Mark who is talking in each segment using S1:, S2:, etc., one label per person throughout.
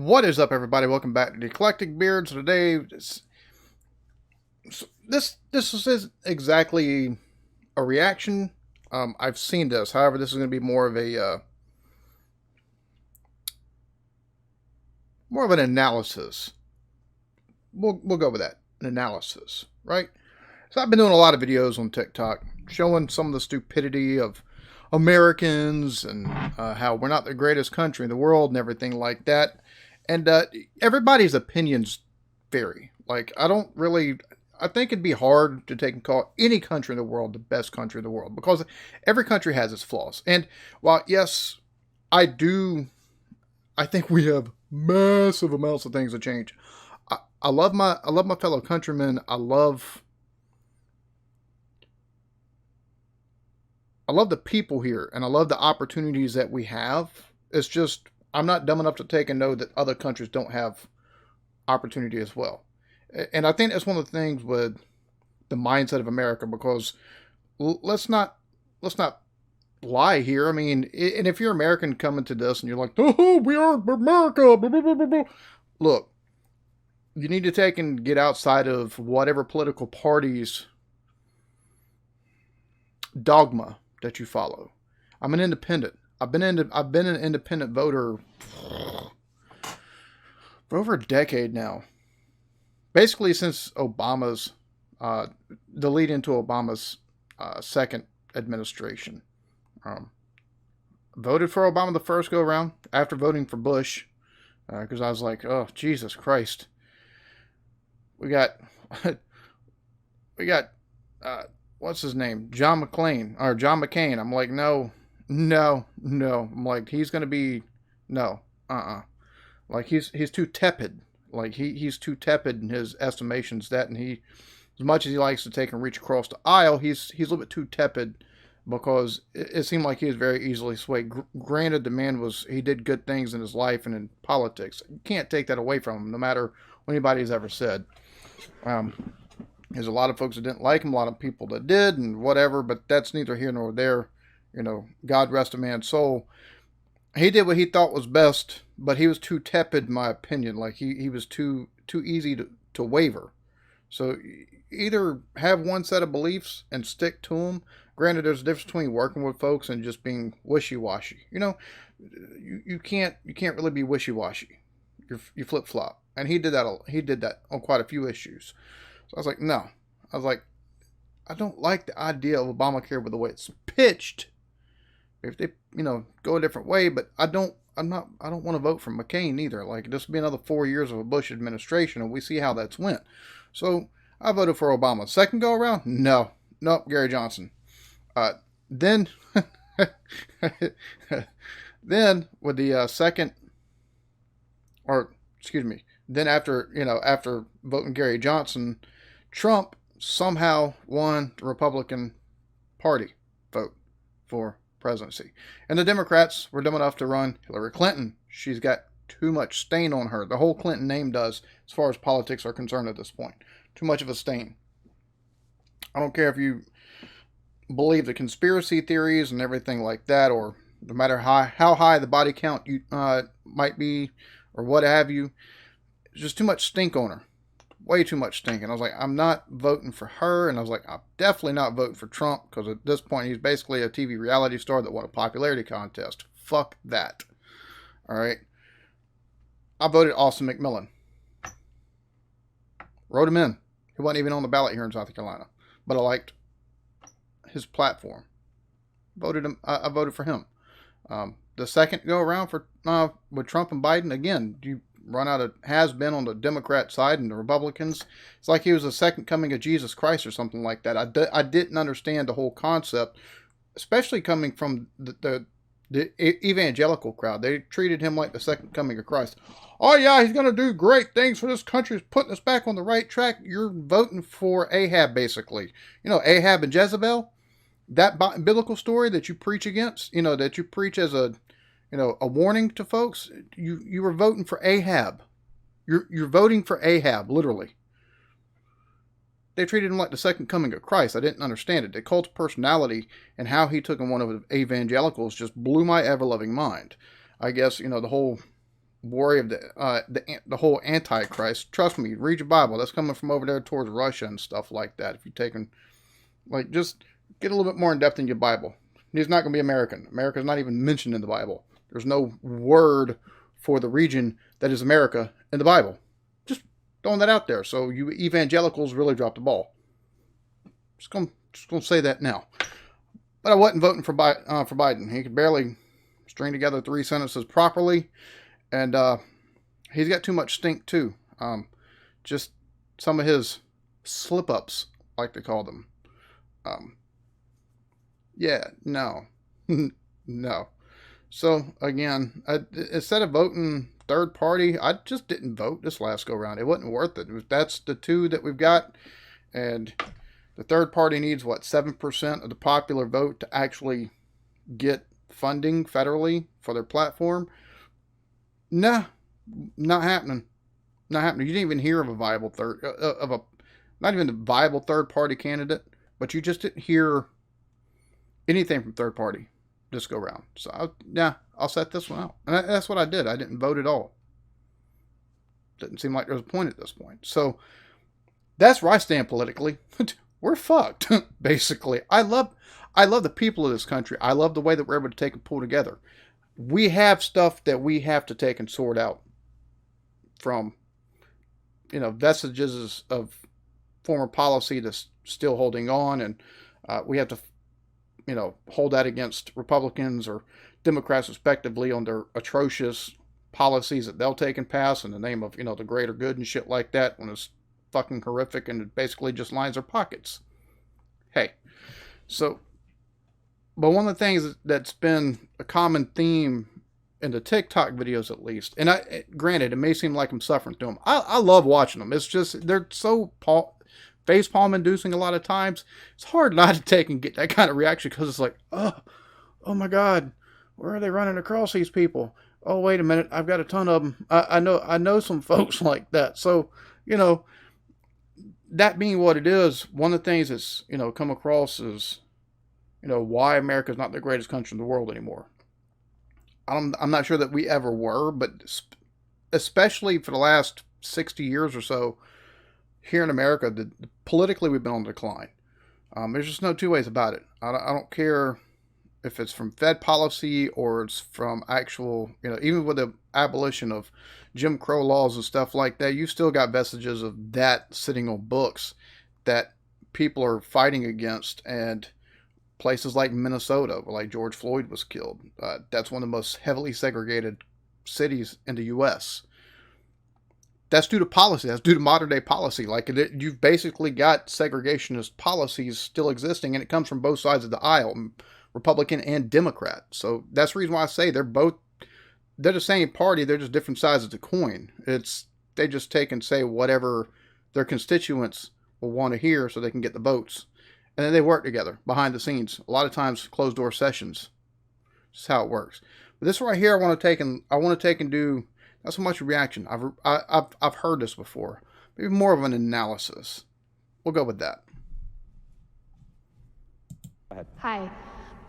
S1: What is up, everybody? Welcome back to the Eclectic Beard. So today, this is exactly a reaction. I've seen this. However, this is going to be more of an analysis. We'll go with that, an analysis, right? So I've been doing a lot of videos on TikTok showing some of the stupidity of Americans and how we're not the greatest country in the world and everything like that. And everybody's opinions vary. Like, I think it'd be hard to take and call any country in the world the best country in the world because every country has its flaws. And while, yes, I think we have massive amounts of things to change. I love my fellow countrymen. I love the people here, and I love the opportunities that we have. It's just, I'm not dumb enough to take and know that other countries don't have opportunity as well. And I think that's one of the things with the mindset of America, because let's not lie here. I mean, and if you're American coming to this and you're like, oh, we are America, blah, blah, blah, blah, blah. Look, you need to take and get outside of whatever political party's dogma that you follow. I'm an independent. I've been an independent voter for over a decade now. Basically since Obama's, the lead into Obama's second administration. Voted for Obama the first go around after voting for Bush, because I was like, oh, Jesus Christ. We got what's his name? John McCain. I'm like, no. I'm like, he's going to be, no, Like, he's too tepid. Like, he's too tepid in his estimations that, and he, as much as he likes to take and reach across the aisle, he's a little bit too tepid, because it seemed like he was very easily swayed. Granted, the man he did good things in his life and in politics. You can't take that away from him, no matter what anybody's ever said. There's a lot of folks that didn't like him, a lot of people that did, and whatever, but that's neither here nor there. You know, God rest a man's soul. He did what he thought was best, but he was too tepid, in my opinion. Like, he was too easy to waver. So either have one set of beliefs and stick to them. Granted, there's a difference between working with folks and just being wishy-washy. You know, you can't really be wishy-washy. You flip-flop. And he did that on quite a few issues. So I was like, no. I was like, I don't like the idea of Obamacare with the way it's pitched. If they, go a different way, but I don't want to vote for McCain either. Like, this will be another 4 years of a Bush administration, and we see how that's went. So I voted for Obama. Second go around? Nope, Gary Johnson. Then with the second, or excuse me, then after voting Gary Johnson, Trump somehow won the Republican Party vote for presidency. And the Democrats were dumb enough to run Hillary Clinton. She's got too much stain on her. The whole Clinton name does, as far as politics are concerned at this point. Too much of a stain. I don't care if you believe the conspiracy theories and everything like that, or no matter how high the body count you might be, or what have you. There's just too much stink on her. Way too much stink. And I was like, I'm not voting for her. And I was like, I'm definitely not voting for Trump, because at this point, he's basically a TV reality star that won a popularity contest. Fuck that. All right. I voted Austin McMillan. Wrote him in. He wasn't even on the ballot here in South Carolina. But I liked his platform. I voted for him. The second go around for with Trump and Biden, again, you run out of has-been on the Democrat side and the Republicans. It's like he was the second coming of Jesus Christ or something like that. I didn't understand the whole concept, especially coming from the evangelical crowd. They treated him like the second coming of Christ. Oh yeah, he's going to do great things for this country. He's putting us back on the right track. You're voting for Ahab, basically. Ahab and Jezebel. That biblical story that you preach against, that you preach as a warning to folks. You were voting for Ahab. You're voting for Ahab, literally. They treated him like the second coming of Christ. I didn't understand it. The cult of personality and how he took in one of the evangelicals just blew my ever-loving mind. I guess, the whole worry of the whole Antichrist. Trust me, read your Bible. That's coming from over there towards Russia and stuff like that. If you're taking, like, just get a little bit more in depth in your Bible. He's not going to be American. America's not even mentioned in the Bible. There's no word for the region that is America in the Bible. Just throwing that out there. So you evangelicals really dropped the ball. Just gonna say that now. But I wasn't voting for Biden. He could barely string together 3 sentences properly, and he's got too much stink too. Just some of his slip-ups, like they call them. Yeah, no, no. So again, instead of voting third party, I just didn't vote this last go round. It wasn't worth it. That's the two that we've got, and the third party needs, what, 7% of the popular vote to actually get funding federally for their platform? Nah, not happening. Not happening. You didn't even hear of a viable not even a viable third party candidate, but you just didn't hear anything from third party this go round. So I'll set this one out. And that's what I did. I didn't vote at all. Didn't seem like there was a point at this point. So that's where I stand politically. We're fucked, basically. I love the people of this country. I love the way that we're able to take and pull together. We have stuff that we have to take and sort out from, vestiges of former policy that's still holding on, and we have to, hold that against Republicans or Democrats respectively on their atrocious policies that they'll take and pass in the name of, the greater good and shit like that, when it's fucking horrific and it basically just lines their pockets. Hey, so, but one of the things that's been a common theme in the TikTok videos, at least, and granted, it may seem like I'm suffering through them. I love watching them. It's just, they're so facepalm inducing a lot of times. It's hard not to take and get that kind of reaction, because it's like, oh my God, where are they running across these people? Oh, wait a minute, I've got a ton of them. I know some folks like that. So, that being what it is, one of the things that's, come across is, why America's not the greatest country in the world anymore. I'm not sure that we ever were, but especially for the last 60 years or so, here in America, politically we've been on decline. There's just no two ways about it. I don't care if it's from Fed policy or it's from actual, even with the abolition of Jim Crow laws and stuff like that, you still got vestiges of that sitting on books that people are fighting against. And places like Minnesota, where like George Floyd was killed, that's one of the most heavily segregated cities in the U.S. That's due to policy. That's due to modern day policy. Like, you've basically got segregationist policies still existing, and it comes from both sides of the aisle, Republican and Democrat. So that's the reason why I say they're the same party. They're just different sides of the coin. They just take and say whatever their constituents will want to hear so they can get the votes. And then they work together behind the scenes. A lot of times, closed door sessions. That's how it works. But this right here, I want to take and do not so much a reaction. I've heard this before. Maybe more of an analysis. We'll go with that.
S2: Go ahead.
S3: Hi,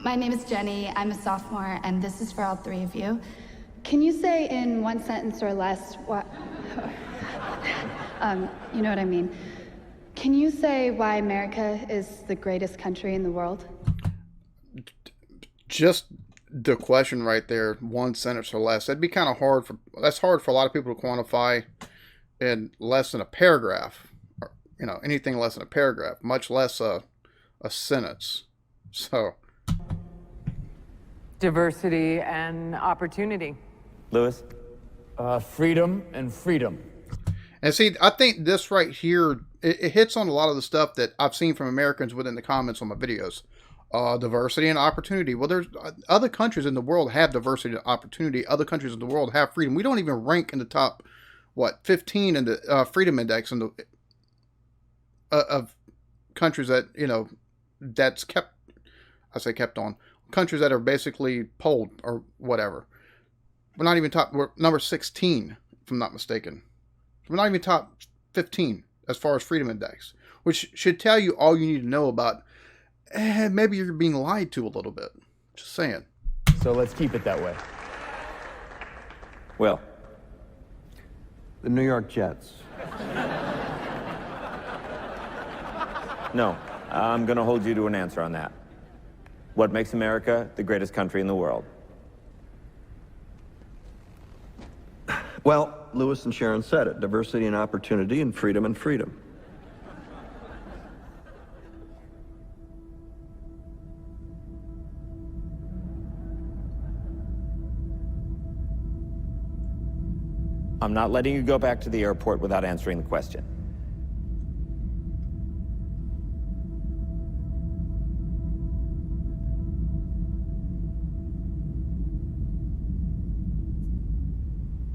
S3: my name is Jenny. I'm a sophomore, and this is for all three of you. Can you say in one sentence or less what? You know what I mean. Can you say why America is the greatest country in the world?
S1: Just the question right there, one sentence or less. That'd be kind of hard that's hard for a lot of people to quantify in less than a paragraph, or, anything less than a paragraph, much less a sentence. So,
S4: diversity and opportunity.
S2: Lewis?
S5: Freedom and freedom.
S1: And see, I think this right here, it hits on a lot of the stuff that I've seen from Americans within the comments on my videos. Diversity and opportunity. Well, there's other countries in the world have diversity and opportunity. Other countries in the world have freedom. We don't even rank in the top, 15 in the freedom index in the of countries that, that's kept on. Countries that are basically polled or whatever. We're not even we're number 16, if I'm not mistaken. We're not even top 15 as far as freedom index, which should tell you all you need to know about maybe you're being lied to a little bit. Just saying.
S5: So let's keep it that way.
S2: Well, The New York Jets.
S6: No, I'm going to hold you to an answer on that. What makes America the greatest country in the world?
S2: Well, Lewis and Sharon said it. Diversity and opportunity and freedom and freedom.
S6: I'm not letting you go back to the airport without answering the question.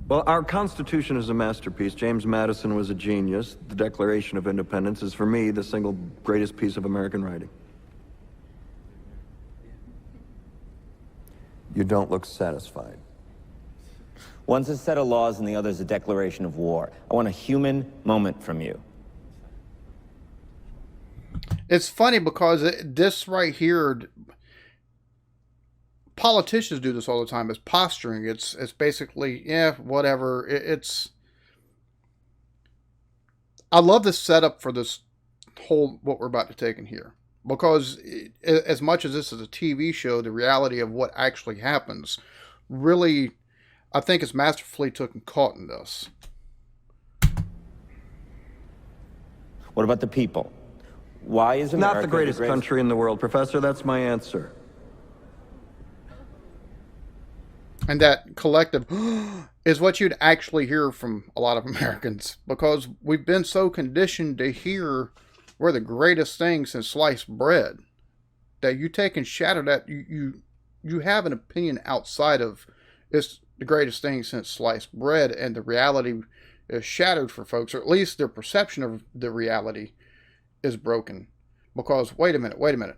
S2: Well, our Constitution is a masterpiece. James Madison was a genius. The Declaration of Independence is, for me, the single greatest piece of American writing. You don't look satisfied.
S6: One's a set of laws and the other's a declaration of war. I want a human moment from you.
S1: It's funny because this right here, politicians do this all the time. It's posturing. It's basically, yeah, whatever. I love the setup for this whole, what we're about to take in here. Because as much as this is a TV show, the reality of what actually happens really, I think, is masterfully taken caught in this.
S6: What about the people? Why is America
S2: Not the greatest country in the world, Professor. That's my answer.
S1: And that collective is what you'd actually hear from a lot of Americans, because we've been so conditioned to hear we're the greatest thing since sliced bread that you take and shatter that. You have an opinion outside of it's the greatest thing since sliced bread, and the reality is shattered for folks, or at least their perception of the reality is broken. Because wait a minute,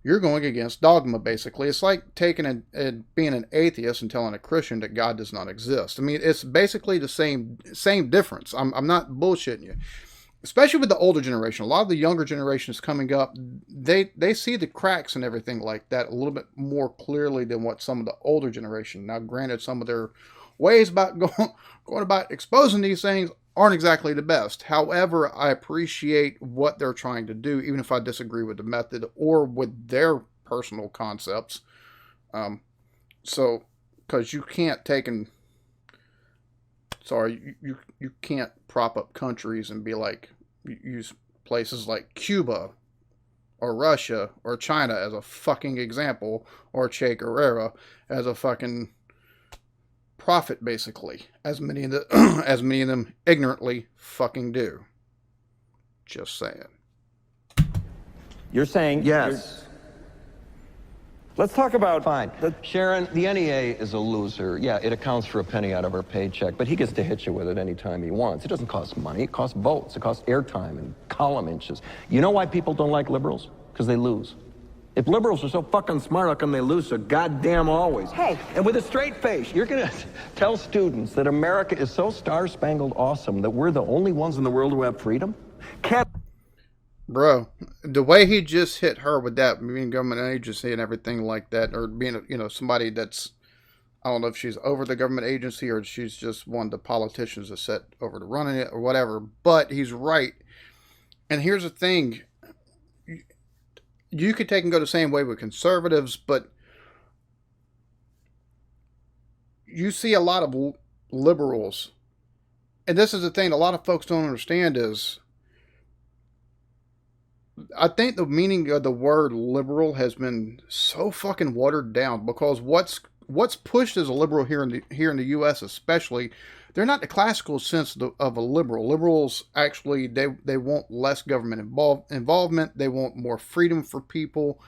S1: you're going against dogma. Basically, it's like taking and being an atheist and telling a Christian that God does not exist. I mean, it's basically the same difference. I'm not bullshitting you. Especially with the older generation, a lot of the younger generations coming up, they see the cracks and everything like that a little bit more clearly than what some of the older generation. Now, granted, some of their ways about going about exposing these things aren't exactly the best. However, I appreciate what they're trying to do, even if I disagree with the method or with their personal concepts. So, because you can't take and you can't prop up countries and be like, use places like Cuba or Russia or China as a fucking example, or Che Guevara as a fucking prophet, basically, as many of them ignorantly fucking do. Just saying.
S6: You're saying
S2: Yes.
S6: Let's talk about...
S7: Fine. Sharon, the NEA is a loser. Yeah, it accounts for a penny out of her paycheck, but he gets to hit you with it anytime he wants. It doesn't cost money. It costs votes. It costs airtime and column inches. You know why people don't like liberals? Because they lose. If liberals are so fucking smart, how come they lose so goddamn always? Hey! And with a straight face, you're gonna tell students that America is so star-spangled awesome that we're the only ones in the world who have freedom?
S1: Bro, the way he just hit her with that, being government agency and everything like that, or being, somebody that's, I don't know if she's over the government agency or she's just one of the politicians that's set over to running it or whatever, but he's right. And here's the thing. You could take and go the same way with conservatives, but you see a lot of liberals. And this is the thing a lot of folks don't understand is, I think the meaning of the word liberal has been so fucking watered down, because what's pushed as a liberal here in the U.S. especially, they're not the classical sense of a liberal. Liberals actually they want less government involvement. They want more freedom for people.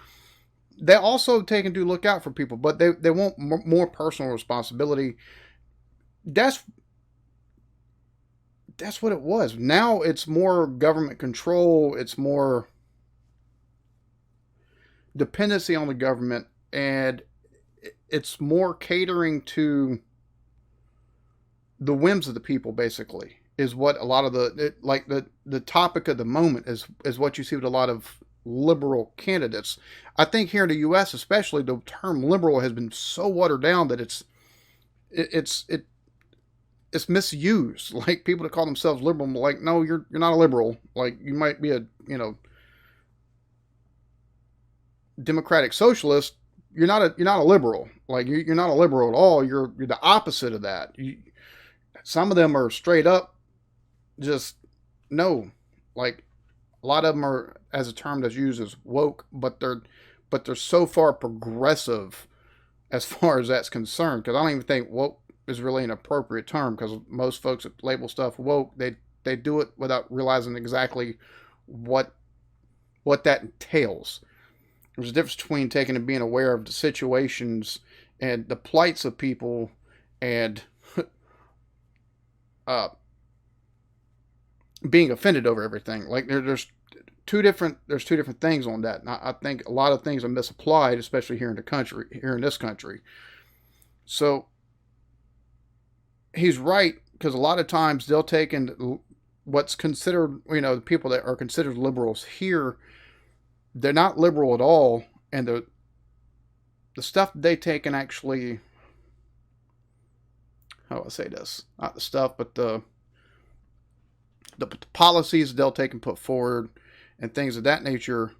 S1: They also take and do look out for people, but they want more personal responsibility. That's what it was. Now it's more government control. It's more dependency on the government, and it's more catering to the whims of the people, basically, is what a lot of the topic of the moment is what you see with a lot of liberal candidates. I think here in the U.S. especially, the term liberal has been so watered down that it's misused. Like, people that call themselves liberal, I'm like, no, you're not a liberal. Like, you might be a, democratic socialist. You're not a liberal. Like, you're not a liberal at all. You're the opposite of that. Some of them are straight up just no. Like, a lot of them are, as a term that's used, as woke, but they're so far progressive as far as that's concerned. Because I don't even think woke is really an appropriate term, because most folks that label stuff woke, they do it without realizing exactly what that entails. There's a difference between taking and being aware of the situations and the plights of people, and being offended over everything. Like, there's two different things on that. And I think a lot of things are misapplied, especially here in this country. So he's right, because a lot of times they'll take in what's considered, the people that are considered liberals here, they're not liberal at all, and the stuff they take and actually, how do I say this? Not the stuff, but the policies they'll take and put forward and things of that nature,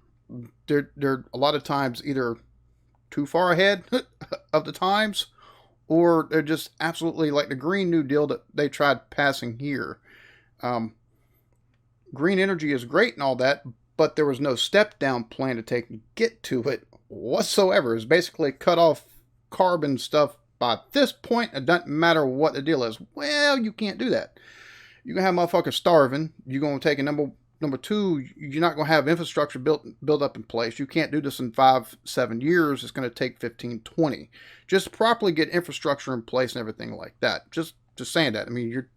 S1: they're a lot of times either too far ahead of the times, or they're just absolutely, like the Green New Deal that they tried passing here. Green energy is great and all that, but there was no step-down plan to take and get to it whatsoever. It's basically cut off carbon stuff by this point. It doesn't matter what the deal is. Well, you can't do that. You're going to have motherfuckers starving. You're going to take a number two, you're not going to have infrastructure built up in place. You can't do this in 5-7 years. It's going to take 15-20. Just properly get infrastructure in place and everything like that. Just saying that. I mean, you're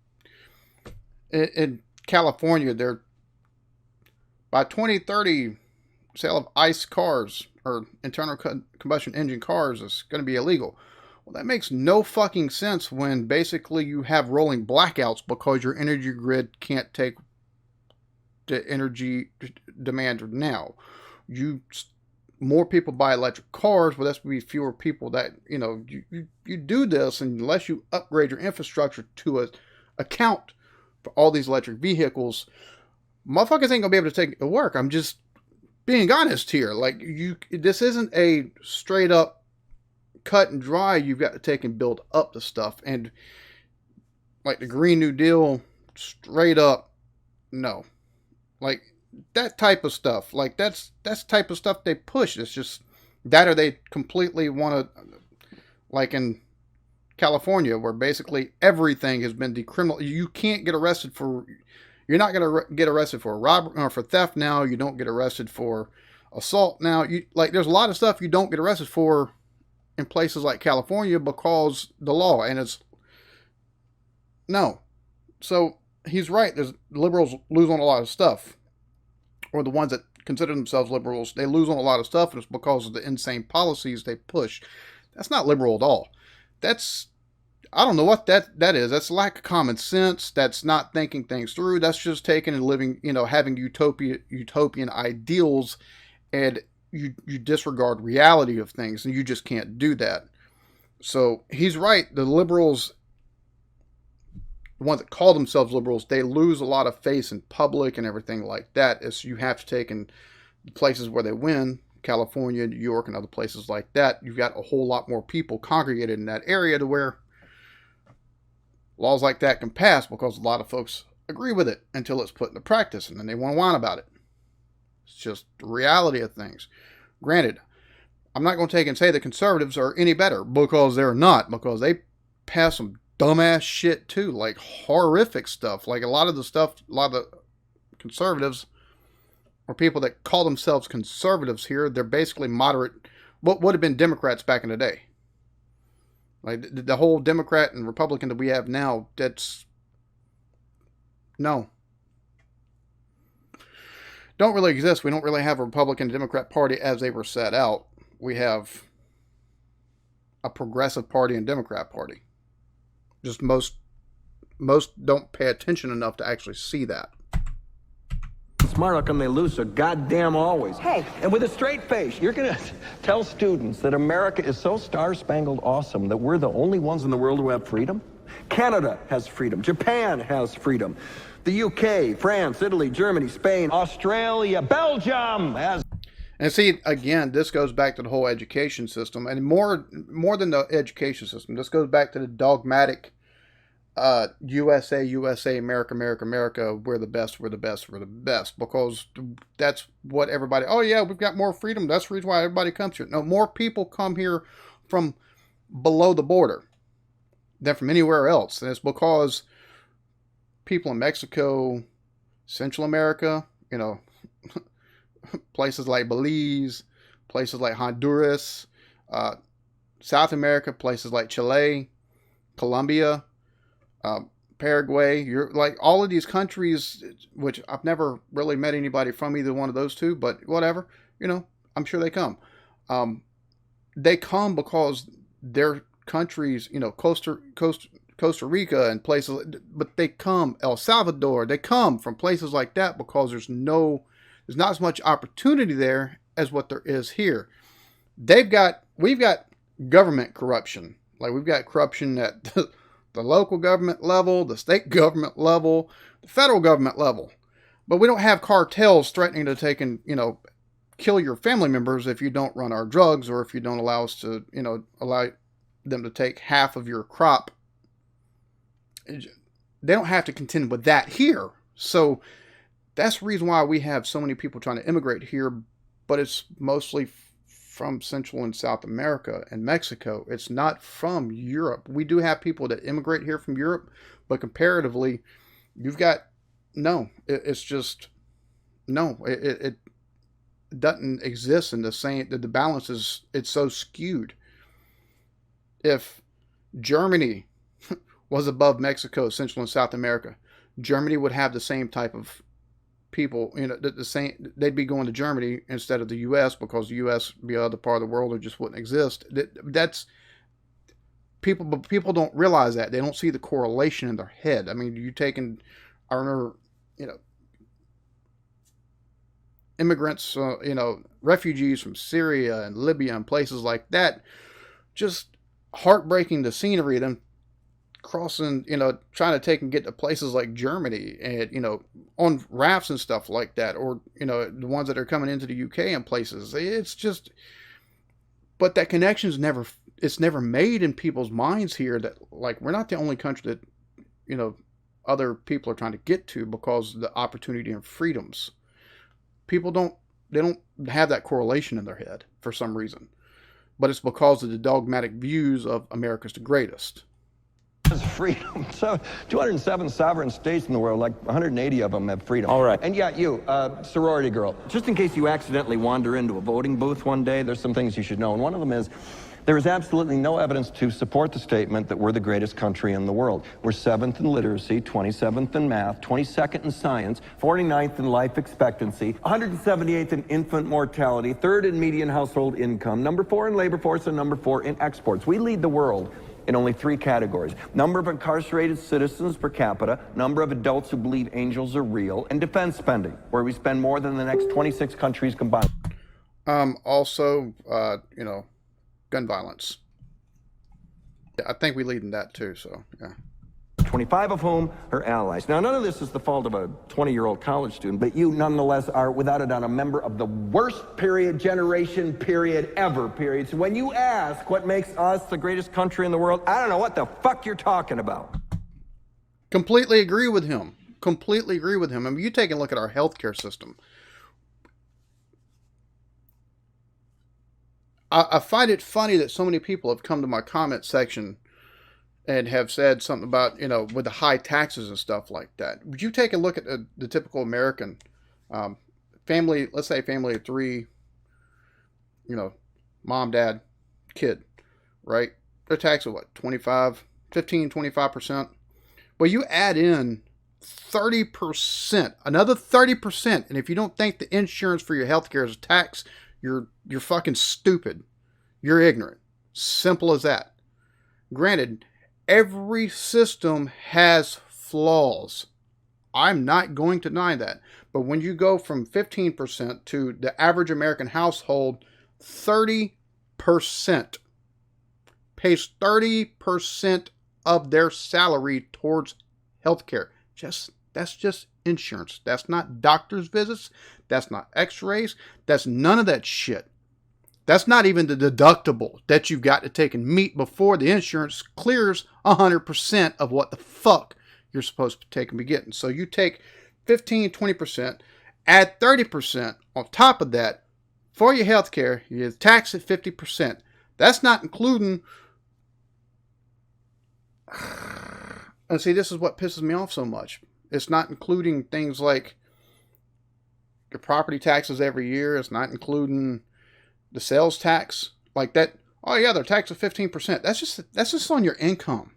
S1: in California, they're by 2030, sale of ICE cars or internal combustion engine cars is going to be illegal. Well, that makes no fucking sense when basically you have rolling blackouts because your energy grid can't take the energy demand now. More people buy electric cars, well, that's going to be fewer people that, you do this, and unless you upgrade your infrastructure to account for all these electric vehicles, motherfuckers ain't going to be able to take it to work. I'm just being honest here. Like, this isn't a straight up cut and dry. You've got to take and build up the stuff. And like the Green New Deal, straight up, no. Like, that type of stuff. Like, that's type of stuff they push. It's just that, or they completely want to, like in California, where basically everything has been decriminalized. You can't get arrested for, you're not going to get arrested for robbery or for theft now. You don't get arrested for assault now. There's a lot of stuff you don't get arrested for in places like California because the law, and it's no. So he's right. There's liberals lose on a lot of stuff, or the ones that consider themselves liberals, they lose on a lot of stuff, and it's because of the insane policies they push. That's not liberal at all. I don't know what that is. That's lack of common sense. That's not thinking things through. That's just taking and living, having utopian ideals, and you disregard reality of things, and you just can't do that. So he's right. The liberals, the ones that call themselves liberals, they lose a lot of face in public and everything like that. As you have to take in places where they win, California, New York, and other places like that, you've got a whole lot more people congregated in that area to where laws like that can pass, because a lot of folks agree with it until it's put into practice, and then they want to whine about it. It's just the reality of things. Granted, I'm not going to take and say the conservatives are any better, because they're not, because they pass some dumbass shit too, like horrific stuff. Like a lot of the conservatives, or people that call themselves conservatives here, they're basically moderate, what would have been Democrats back in the day. Like the whole Democrat and Republican that we have now, no. Don't really exist. We don't really have a Republican and Democrat party as they were set out. We have a progressive party and Democrat party. Just most don't pay attention enough to actually see that.
S2: Smart, how come they lose so goddamn always?
S7: Hey, and with a straight face, you're going to tell students that America is so star-spangled awesome that we're the only ones in the world who have freedom? Canada has freedom. Japan has freedom. The UK, France, Italy, Germany, Spain, Australia, Belgium has.
S1: And see, again, this goes back to the whole education system, and more than the education system. This goes back to the dogmatic USA, USA, America, America, America. We're the best. We're the best. We're the best. Because that's what everybody. Oh yeah, we've got more freedom. That's the reason why everybody comes here. No, more people come here from below the border than from anywhere else, and it's because people in Mexico, Central America, places like Belize, places like Honduras, South America, places like Chile, Colombia, Paraguay. You're like all of these countries, which I've never really met anybody from either one of those two, but whatever, I'm sure they come. They come because their countries, Costa Rica and places, but they come, El Salvador, they come from places like that because there's not as much opportunity there as what there is here. We've got government corruption. Like we've got corruption at the local government level, the state government level, the federal government level. But we don't have cartels threatening to take and, kill your family members if you don't run our drugs or if you don't allow us to, allow them to take half of your crop. They don't have to contend with that here. So that's the reason why we have so many people trying to immigrate here, but it's mostly from Central and South America and Mexico. It's not from Europe. We do have people that immigrate here from Europe, but comparatively, it doesn't exist in the same, the balance it's so skewed. If Germany was above Mexico, Central and South America, Germany would have the same type of people, the same, they'd be going to Germany instead of the U.S. because the U.S. be other part of the world, it just wouldn't exist. That's people, but people don't realize that. They don't see the correlation in their head. I mean, I remember, immigrants, refugees from Syria and Libya and places like that, just heartbreaking the scenery, them crossing, trying to take and get to places like Germany and, on rafts and stuff like that, or, the ones that are coming into the UK and places. It's just, but that connection's never made in people's minds here that, like, we're not the only country that, other people are trying to get to because of the opportunity and freedoms. People don't have that correlation in their head for some reason, but it's because of the dogmatic views of America's the greatest.
S7: Freedom. So 207 sovereign states in the world, like 180 of them have freedom.
S2: All right.
S7: And yeah, you, sorority girl, just in case you accidentally wander into a voting booth one day, there's some things you should know. And one of them is, there is absolutely no evidence to support the statement that we're the greatest country in the world. We're 7th in literacy, 27th in math, 22nd in science, 49th in life expectancy, 178th in infant mortality, 3rd in median household income, number 4 in labor force, and number 4 in exports. We lead the world in only 3 categories: number of incarcerated citizens per capita, number of adults who believe angels are real, and defense spending, where we spend more than the next 26 countries combined.
S1: Also, gun violence. I think we lead in that too, so yeah.
S7: 25 of whom are allies. Now, none of this is the fault of a 20-year-old college student, but you nonetheless are, without a doubt, a member of the worst generation ever. So when you ask what makes us the greatest country in the world, I don't know what the fuck you're talking about.
S1: Completely agree with him. Completely agree with him. I mean, you take a look at our healthcare system. I find it funny that so many people have come to my comment section and have said something about, with the high taxes and stuff like that. Would you take a look at the typical American family, let's say family of 3, mom, dad, kid, right? They're taxed at what, 25%? Well, you add in 30%, another 30%, and if you don't think the insurance for your healthcare is a tax, you're fucking stupid. You're ignorant. Simple as that. Granted, every system has flaws. I'm not going to deny that. But when you go from 15% to the average American household, 30% pays 30% of their salary towards healthcare. That's just insurance. That's not doctor's visits. That's not x-rays. That's none of that shit. That's not even the deductible that you've got to take and meet before the insurance clears 100% of what the fuck you're supposed to take and be getting. So you take 15, 20%, add 30% on top of that for your health care, you tax at 50%. That's not including... And see, this is what pisses me off so much. It's not including things like your property taxes every year. It's not including the sales tax like that. Oh yeah, they're taxed at 15%. That's just on your income.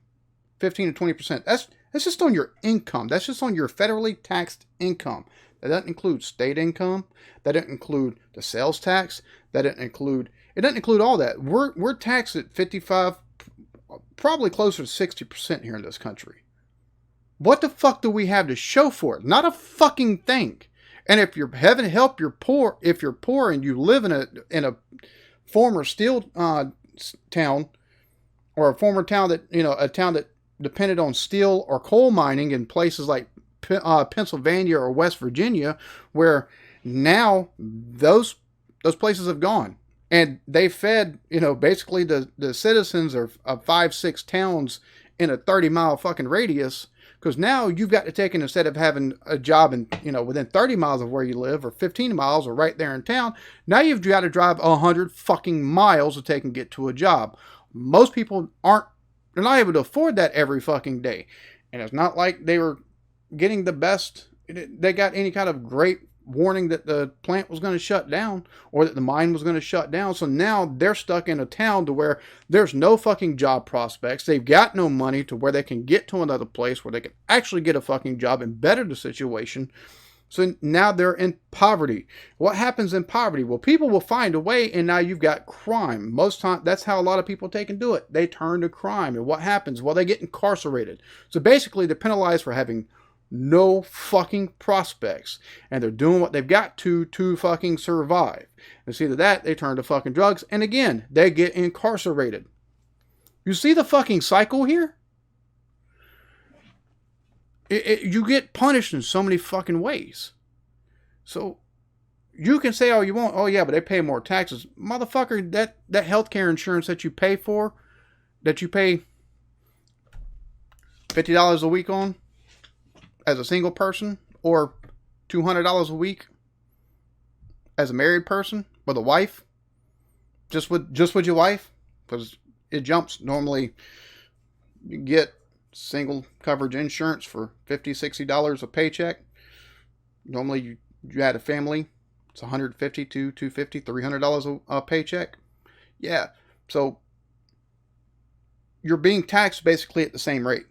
S1: 15 to 20%. That's just on your income. That's just on your federally taxed income. That doesn't include state income. That doesn't include the sales tax. It doesn't include all that. We're taxed at 55, probably closer to 60% here in this country. What the fuck do we have to show for it? Not a fucking thing. And if you're having to help, you're poor. If you're poor and you live in a former steel town, or a former town that a town that depended on steel or coal mining in places like Pennsylvania or West Virginia, where now those places have gone, and they fed basically the citizens of 5-6 towns in a 30-mile fucking radius. Because now you've got to take, instead of having a job in, within 30 miles of where you live, or 15 miles, or right there in town, now you've got to drive 100 fucking miles to take and get to a job. Most people they're not able to afford that every fucking day. And it's not like they were getting the best, they got any kind of great warning that the plant was going to shut down, or that the mine was going to shut down. So now they're stuck in a town to where there's no fucking job prospects. They've got no money to where they can get to another place where they can actually get a fucking job and better the situation. So now they're in poverty. What happens in poverty? Well, people will find a way, and now you've got crime. Most time, that's how a lot of people take and do it. They turn to crime. And what happens? Well, they get incarcerated. So basically, they're penalized for having no fucking prospects, and they're doing what they've got to fucking survive. And it's either that, they turn to fucking drugs, and again, they get incarcerated. You see the fucking cycle here? You get punished in so many fucking ways. So you can say all you want, oh yeah, but they pay more taxes. Motherfucker, that healthcare insurance that you pay for, that you pay $50 a week on, as a single person, or $200 a week as a married person with a wife, just with your wife, because it jumps. Normally you get single coverage insurance for $50, $60 a paycheck. Normally you had a family, it's $150 to $250, $300 a paycheck. Yeah, so you're being taxed basically at the same rate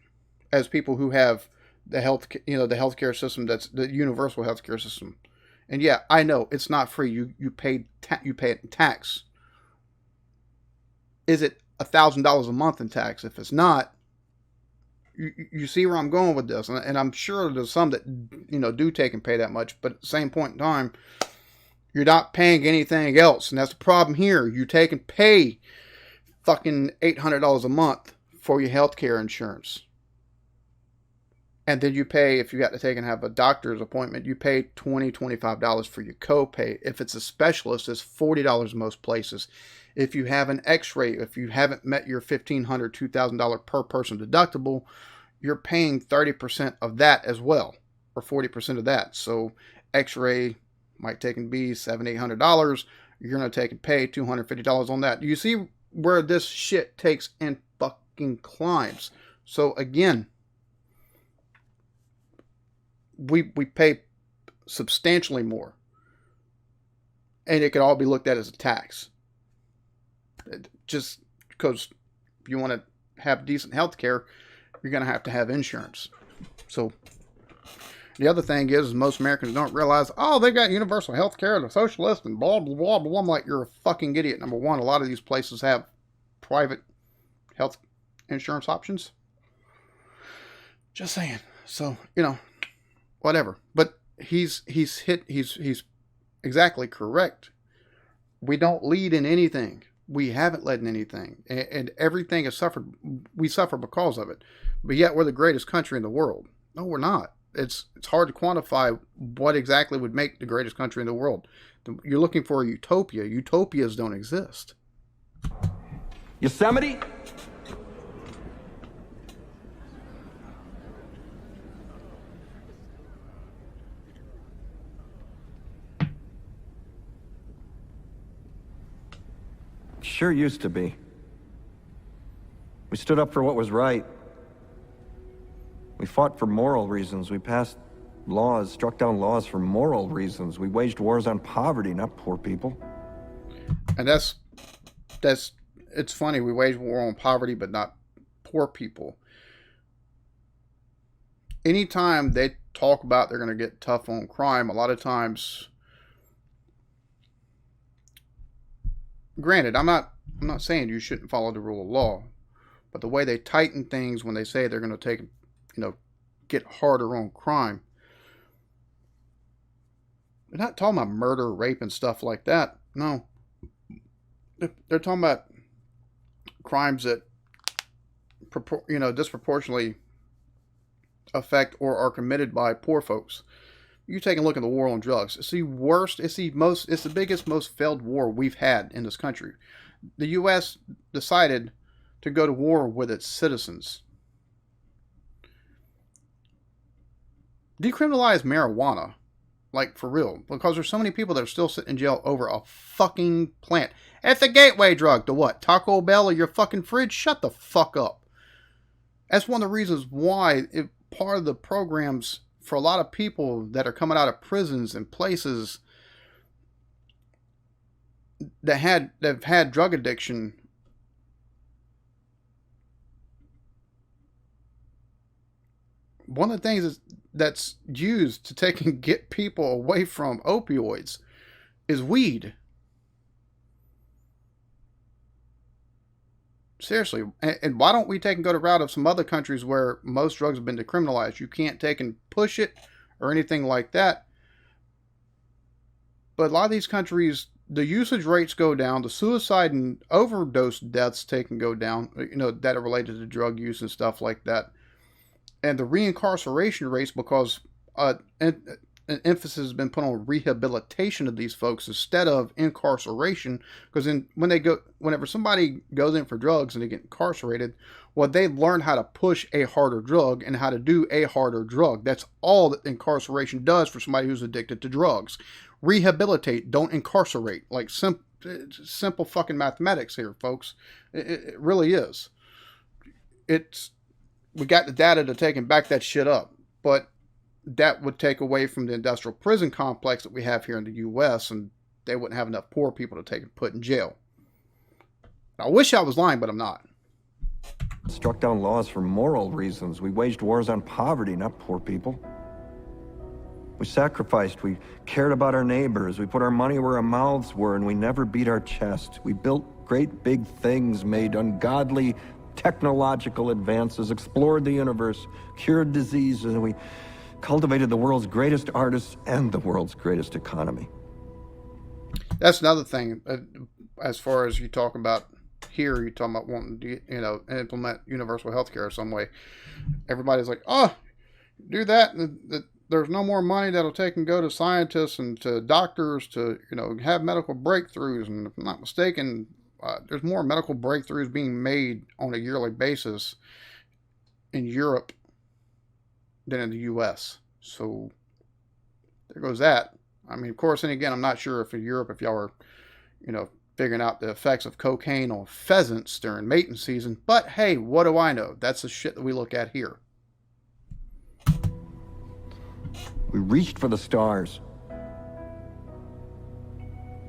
S1: as people who have the healthcare system, that's the universal healthcare system. And yeah, I know it's not free. You pay it in tax. Is it $1,000 a month in tax? If it's not, you see where I'm going with this, and I'm sure there's some that do take and pay that much, but at the same point in time, you're not paying anything else, and that's the problem here. You take and pay fucking $800 a month for your healthcare insurance. And then you pay, if you got to take and have a doctor's appointment, you pay $20, $25 for your copay. If it's a specialist, it's $40 in most places. If you have an x-ray, if you haven't met your $1,500, $2,000 per person deductible, you're paying 30% of that as well, or 40% of that. So x-ray might take and be $700, $800. You're going to take and pay $250 on that. You see where this shit takes and fucking climbs. So again, we pay substantially more, and it could all be looked at as a tax. Just because if you want to have decent health care, you're going to have insurance. So the other thing is most Americans don't realize, oh, they got universal health care, the socialists, and blah, blah, blah, blah. I'm like, you're a fucking idiot. Number one, a lot of these places have private health insurance options. Just saying. So, whatever. But he's exactly correct. We don't lead in anything. We haven't led in anything, and everything has suffered. We suffer because of it, but yet we're the greatest country in the world. No, we're not. It's hard to quantify what exactly would make the greatest country in the world. You're looking for a utopia. Utopias don't exist.
S7: Yosemite? Sure used to be. We stood up for what was right. We fought for moral reasons. We passed laws, struck down laws for moral reasons. We waged wars on poverty, not poor people.
S1: And that's it's funny. We wage war on poverty, but not poor people. Anytime they talk about they're going to get tough on crime, a lot of times, granted, I'm not saying you shouldn't follow the rule of law, but the way they tighten things when they say they're going to take, get harder on crime. They're not talking about murder, rape, and stuff like that. No. They're talking about crimes that, disproportionately affect or are committed by poor folks. You take a look at the war on drugs. It's the worst, it's the biggest, most failed war we've had in this country. The U.S. decided to go to war with its citizens. Decriminalize marijuana. Like, for real. Because there's so many people that are still sitting in jail over a fucking plant. It's a gateway drug to what? Taco Bell or your fucking fridge? Shut the fuck up. That's one of the reasons why part of the programs for a lot of people that are coming out of prisons and places that have had drug addiction, one of the things that's used to take and get people away from opioids is weed. Seriously. And why don't we take and go the route of some other countries where most drugs have been decriminalized? You can't take and push it or anything like that. But a lot of these countries, the usage rates go down, the suicide and overdose deaths take and go down, that are related to drug use and stuff like that. And the reincarceration rates, because an emphasis has been put on rehabilitation of these folks instead of incarceration. Because whenever somebody goes in for drugs and they get incarcerated, well, they learn how to push a harder drug and how to do a harder drug. That's all that incarceration does for somebody who's addicted to drugs. Rehabilitate, don't incarcerate. Like simple fucking mathematics here, folks. It really is. We got the data to take and back that shit up, but that would take away from the industrial prison complex that we have here in the U.S., and they wouldn't have enough poor people to take and put in jail. I wish I was lying, but I'm not.
S2: Struck down laws for moral reasons. We waged wars on poverty, not poor people. We sacrificed, we cared about our neighbors, we put our money where our mouths were, and we never beat our chest. We built great big things, made ungodly technological advances, explored the universe, cured diseases, and we cultivated the world's greatest artists and the world's greatest economy.
S1: That's another thing. As far as you talk about here, you talk about wanting to, implement universal health care some way. Everybody's like, oh, do that. There's no more money that'll take and go to scientists and to doctors to, have medical breakthroughs. And if I'm not mistaken, there's more medical breakthroughs being made on a yearly basis in Europe than in the U.S. So there goes that. I mean, of course, and again, I'm not sure if in Europe, if y'all are, figuring out the effects of cocaine on pheasants during mating season. But hey, what do I know? That's the shit that we look at here.
S2: We reached for the stars.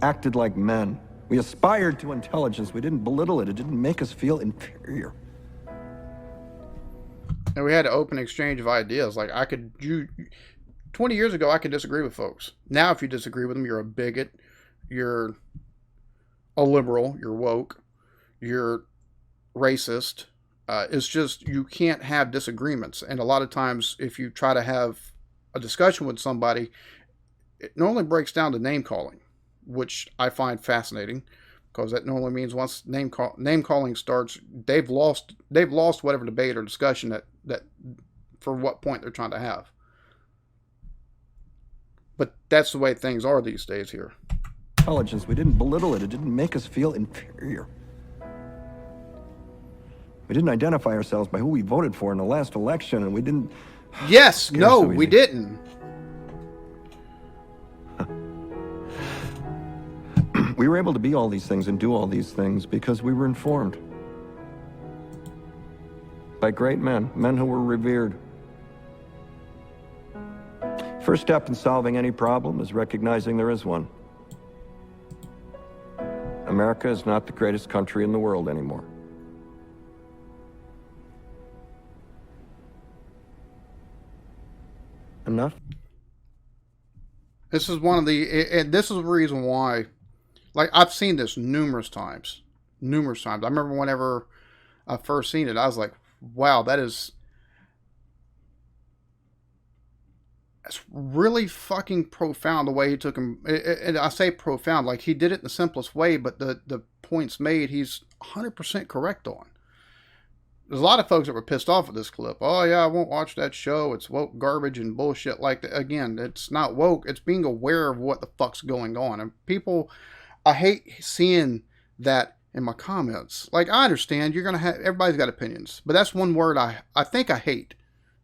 S2: Acted like men. We aspired to intelligence. We didn't belittle it. It didn't make us feel inferior.
S1: And we had an open exchange of ideas. Like 20 years ago, I could disagree with folks. Now, if you disagree with them, you're a bigot. You're a liberal. You're woke. You're racist. It's just, you can't have disagreements. And a lot of times, if you try to have a discussion with somebody, it normally breaks down to name calling, which I find fascinating, because that normally means once name calling starts, they've lost whatever debate or discussion that for what point they're trying to have. But that's the way things are these days here.
S2: Intelligence, we didn't belittle it. It didn't make us feel inferior. We didn't identify ourselves by who we voted for in the last election, and we didn't...
S1: Yes, no, we didn't.
S2: We were able to be all these things and do all these things because we were informed by great men who were revered. First step in solving any problem is recognizing there is one. America is not the greatest country in the world anymore. Enough?
S1: This is one of the, and this is the reason why, like, I've seen this numerous times. I remember whenever I first seen it, I was like, wow, that's really fucking profound the way he took him. And I say profound, like he did it in the simplest way, but the points made, he's 100% correct on. There's a lot of folks that were pissed off at this clip. Oh yeah, I won't watch that show. It's woke garbage and bullshit like that. Again, it's not woke. It's being aware of what the fuck's going on. And people, I hate seeing that in my comments. Like, I understand everybody's got opinions, but that's one word I think I hate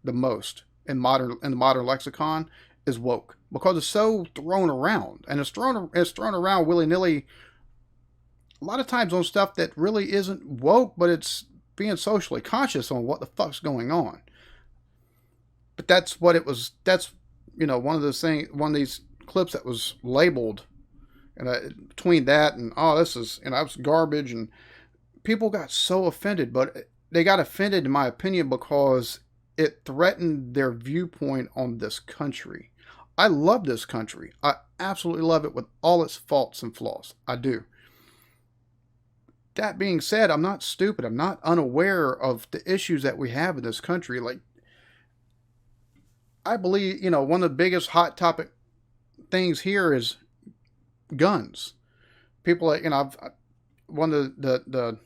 S1: the most in the modern lexicon is woke, because it's so thrown around, and it's thrown around willy-nilly a lot of times on stuff that really isn't woke, but it's being socially conscious on what the fuck's going on. But that's what it was. That's, one of these clips that was labeled, and between that and this is, that's garbage, and people got so offended. But they got offended, in my opinion, because it threatened their viewpoint on this country. I love this country. I absolutely love it with all its faults and flaws. I do. That being said, I'm not stupid. I'm not unaware of the issues that we have in this country. Like, I believe, one of the biggest hot topic things here is guns. People, one of the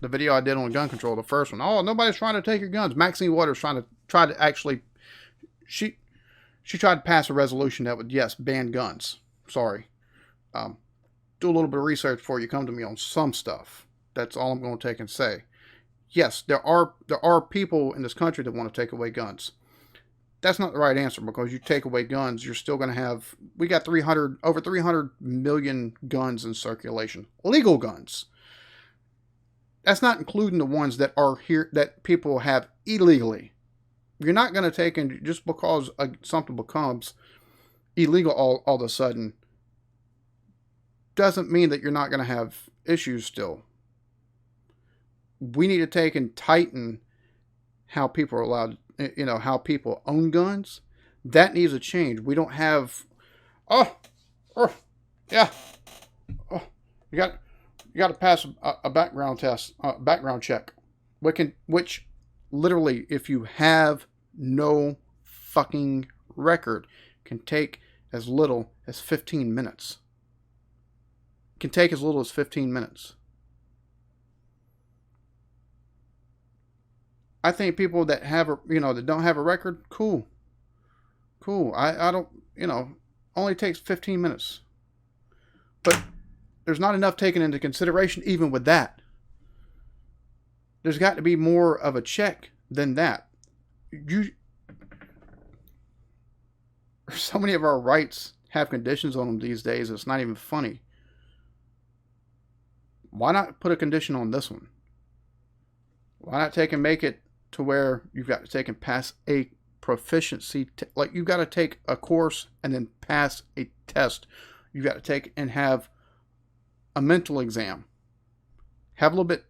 S1: video I did on gun control, the first one, nobody's trying to take your guns. Maxine Waters tried to actually, she tried to pass a resolution that would, yes, ban guns. Sorry. Do a little bit of research before you come to me on some stuff. That's all I'm going to take and say. Yes, there are people in this country that want to take away guns. That's not the right answer, because you take away guns, you're still going to have, we got over 300 million guns in circulation. Legal guns. That's not including the ones that are here, that people have illegally. You're not going to take in, just because something becomes illegal all of a sudden, doesn't mean that you're not going to have issues still. We need to take and tighten how people are allowed, how people own guns. That needs to change. We don't have, you got to pass a background test, background check, which literally, if you have no fucking record, can take as little as 15 minutes. Can take as little as 15 minutes. I think people that have that don't have a record, cool. I don't, only takes 15 minutes. But there's not enough taken into consideration even with that. There's got to be more of a check than that. So many of our rights have conditions on them these days, it's not even funny. Why not put a condition on this one? Why not take and make it to where you've got to take and pass a proficiency, like you've got to take a course and then pass a test. You've got to take and have a mental exam. Have a little bit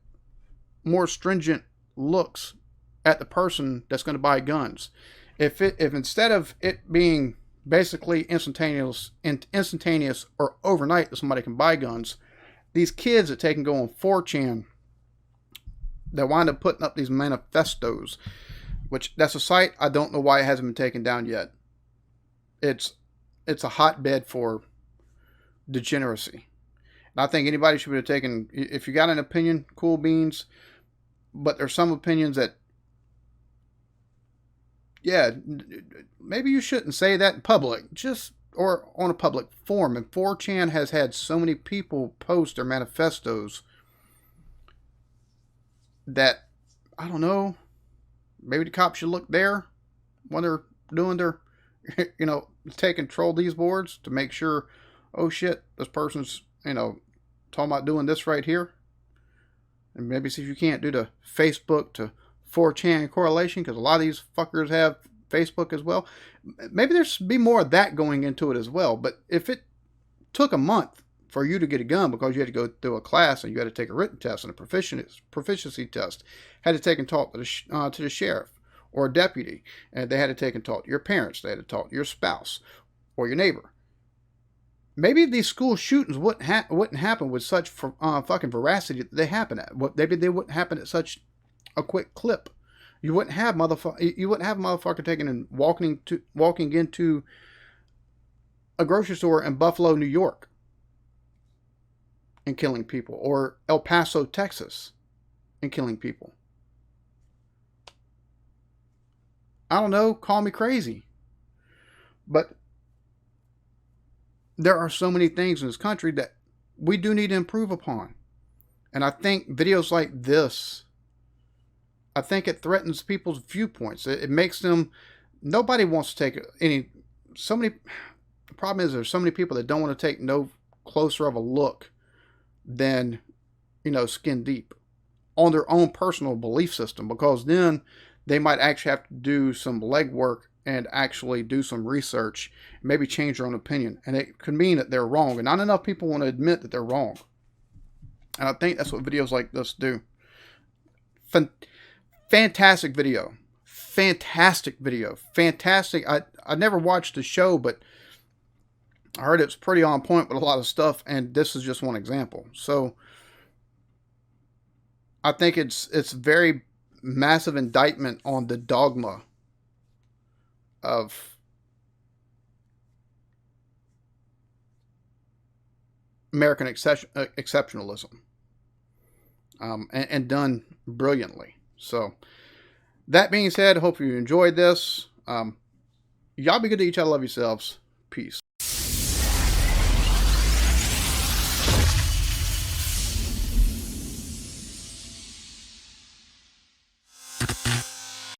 S1: more stringent looks at the person that's going to buy guns. If instead of it being basically instantaneous or overnight that somebody can buy guns, these kids that take and go on 4chan, they wind up putting up these manifestos, which that's a site, I don't know why it hasn't been taken down yet. It's a hotbed for degeneracy. And I think anybody should have taken, if you got an opinion, cool beans. But there's some opinions that, yeah, maybe you shouldn't say that in public, or on a public forum. And 4chan has had so many people post their manifestos that, I don't know, maybe the cops should look there when they're doing their, take control of these boards to make sure, oh shit, this person's, talking about doing this right here. And maybe see if you can't do the Facebook to 4chan correlation, because a lot of these fuckers have Facebook as well. Maybe there should be more of that going into it as well. But if it took a month for you to get a gun because you had to go through a class and you had to take a written test and a proficiency test, had to take and talk to the sheriff or a deputy, and they had to take and talk to your parents, they had to talk to your spouse or your neighbor. Maybe these school shootings wouldn't happen with such fucking veracity that they happen at. Maybe they wouldn't happen at such a quick clip. You wouldn't have a motherfucker taking and walking into a grocery store in Buffalo, New York, and killing people, or El Paso, Texas, and killing people. I don't know. Call me crazy, but there are so many things in this country that we do need to improve upon. And I think videos like this, I think it threatens people's viewpoints. It makes them, nobody wants to take the problem is there's so many people that don't want to take no closer of a look than, skin deep on their own personal belief system, because then they might actually have to do some legwork and actually do some research, maybe change their own opinion. And it could mean that they're wrong. And not enough people want to admit that they're wrong. And I think that's what videos like this do. Fantastic video. Fantastic video. Fantastic. I never watched the show, but I heard it's pretty on point with a lot of stuff. And this is just one example. So I think it's very massive indictment on the dogma of American exceptionalism, and done brilliantly. So that being said, I hope you enjoyed this. Y'all be good to each other. Love yourselves. Peace.